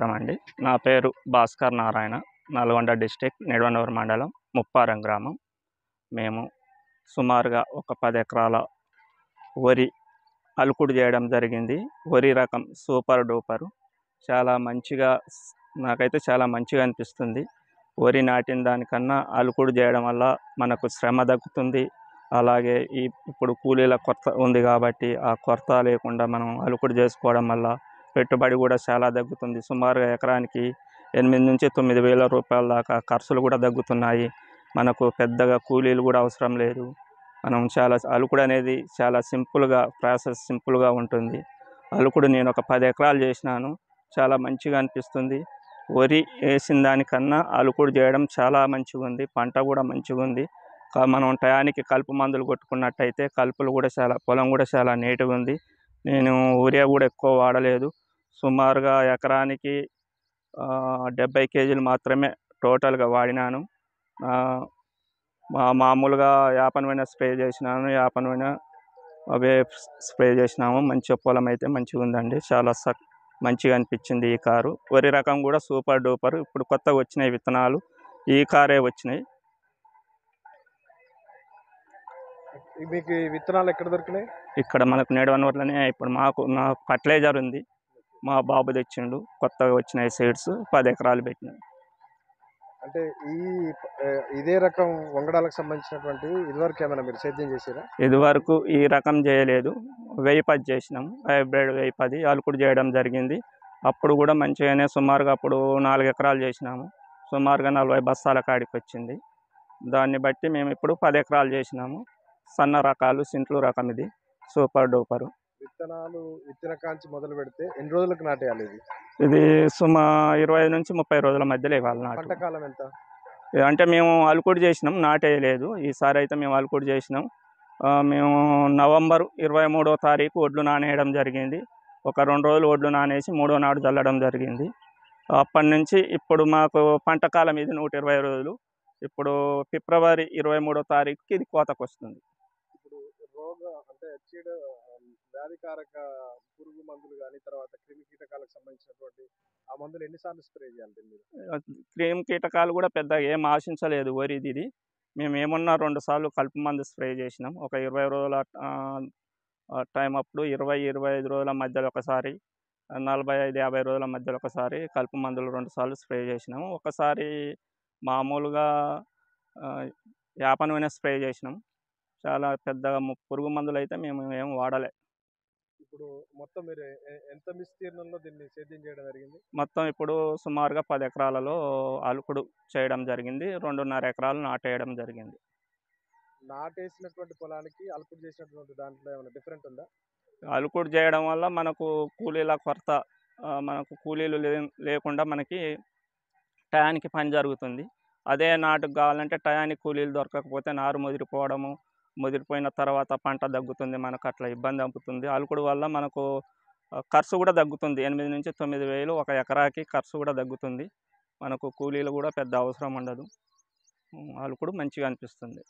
నమస్కారం అండి. నా పేరు భాస్కర్ నారాయణ. నల్గొండ డిస్ట్రిక్ట్ నిడవనూరు మండలం ముప్పారం గ్రామం. మేము సుమారుగా ఒక 10 ఎకరాల వరి అలుకుడు చేయడం జరిగింది. వరి రకం సూపర్ డూపర్. చాలా మంచిగా నాకైతే చాలా మంచిగా అనిపిస్తుంది. వరి నాటిన దానికన్నా అలుకుడు చేయడం వల్ల మనకు శ్రమ తగ్గుతుంది. అలాగే ఇప్పుడు కూలీల కొరత ఉంది కాబట్టి ఆ కొరత లేకుండా మనం అలుకుడు చేసుకోవడం వల్ల పెట్టుబడి కూడా చాలా తగ్గుతుంది. సుమారుగా ఎకరానికి 8 నుంచి 9 వేల రూపాయల దాకా ఖర్చులు కూడా తగ్గుతున్నాయి. మనకు పెద్దగా కూలీలు కూడా అవసరం లేదు. మనం అలుకుడు అనేది చాలా ప్రాసెస్ సింపుల్గా ఉంటుంది. అలుకుడు నేను ఒక 10 ఎకరాలు చేసినాను. చాలా మంచిగా అనిపిస్తుంది. వరి వేసిన దానికన్నా అలుకుడు చేయడం చాలా మంచిగా ఉంది. పంట కూడా మంచిగా ఉంది. మనం టయానికి కలుపు మందులు కొట్టుకున్నట్టయితే కలుపులు కూడా పొలం కూడా చాలా నీట్గా ఉంది. నేను యూరియా కూడా ఎక్కువ వాడలేదు. సుమారుగా ఎకరానికి 70 కేజీలు మాత్రమే టోటల్గా వాడినాను. మామూలుగా యాపనమైన స్ప్రే చేసినాను. యాపనమైన అవే స్ప్రే చేసినాము. మంచిగా పొలం అయితే మంచిగా ఉందండి. చాలా మంచిగా అనిపించింది ఈ కారు. వరి రకం కూడా సూపర్ డూపర్. ఇప్పుడు కొత్తగా వచ్చినాయి విత్తనాలు. ఈ కారే వచ్చినాయి. మీకు విత్తనాలు ఎక్కడ దొరికినాయి? ఇక్కడ మనకు నిడవనూరులోనే. ఇప్పుడు నా ఫర్టిలైజర్ ఉంది, మా బాబు తెచ్చిండు. కొత్తగా వచ్చినాయి సీడ్స్. 10 ఎకరాలు పెట్టినాయి. అంటే ఇదే రకం వంగడాలకు సంబంధించినటువంటివి ఇదివరకు ఏమైనా మీరు సేద్యం చేసారా? ఇదివరకు ఈ రకం చేయలేదు. 1010 చేసినాము. హైబ్రిడ్ 1010 అలుకుడు చేయడం జరిగింది. అప్పుడు కూడా మంచిగానే సుమారుగా అప్పుడు 4 ఎకరాలు చేసినాము. సుమారుగా 40 బస్తాల కాడికి వచ్చింది. దాన్ని బట్టి మేము ఇప్పుడు 10 ఎకరాలు చేసినాము. సన్న రకాలు సింట్లు రకం ఇది సూపర్ డూపర్. విత్తనాలు విత్తన కాంచి మొదలు పెడితే ఎన్ని రోజులకు నాటేయాలి? ఇది 25 నుంచి 30 రోజుల మధ్యలో ఇవ్వాలి నాటు. పంట కాలం ఎంత? అంటే మేము అలుకుడు చేసినాం, నాటేయలేదు. ఈసారి అయితే మేము అలుకుడు చేసినాం. మేము నవంబర్ 23వ తారీఖు ఒడ్లు నానేయడం జరిగింది. ఒక 2 రోజులు ఒడ్లు నానేసి 3వ నాడు చల్లడం జరిగింది. అప్పటి నుంచి ఇప్పుడు మాకు పంట కాలం ఇది 120 రోజులు. ఇప్పుడు ఫిబ్రవరి 23వ తారీఖుకి ఇది కోతకు వస్తుంది. అంటే వ్యాధికారక పురుగు మందులు కానీ తర్వాత క్రిమి కీటకాలకు సంబంధించినటువంటి ఆ మందులు ఎన్నిసార్లు స్ప్రే చేయాలి మీరు? క్రిమి కీటకాలు కూడా పెద్దగా ఏం ఆశించలేదు వరిది ఇది. మేము ఏమన్నా 2 సార్లు కలుపు మందు స్ప్రే చేసినాం. ఒక 20 రోజుల టైం అప్పుడు 20-25 రోజుల మధ్యలో ఒకసారి, 45-50 రోజుల మధ్యలో ఒకసారి కలుపు మందులు 2 సార్లు స్ప్రే చేసినాము. ఒకసారి మామూలుగా యాపనమైన స్ప్రే చేసినాం. చాలా పెద్దగా పురుగు మందులు అయితే మేము ఏం వాడలే. ఇప్పుడు మొత్తం మీరు ఎంత విస్తీర్ణంలో దీన్ని సేద్యం చేయడం జరిగింది? మొత్తం ఇప్పుడు సుమారుగా 10 ఎకరాలలో అలుకుడు చేయడం జరిగింది. 2.5 ఎకరాలు నాటేయడం జరిగింది. నాటేసినటువంటి పొలానికి అలుకుడు చేసినటువంటి దాంట్లో ఏమైనా డిఫరెంట్ ఉందా? అలుకుడు చేయడం వల్ల మనకు కూలీల కొరత, మనకు కూలీలు లేకుండా మనకి టయానికి పని జరుగుతుంది. అదే నాటుకు కావాలంటే టయానికి కూలీలు దొరకకపోతే నారు ముదిరిపోవడము, ముదిరిపోయిన తర్వాత పంట తగ్గుతుంది. మనకు అట్లా ఇబ్బంది అవుతుంది. అలుకుడు వల్ల మనకు ఖర్చు కూడా తగ్గుతుంది. 8 నుంచి 9 వేలు ఒక ఎకరాకి ఖర్చు కూడా తగ్గుతుంది. మనకు కూలీలు కూడా పెద్ద అవసరం ఉండదు. అలుకుడు మంచిగా అనిపిస్తుంది.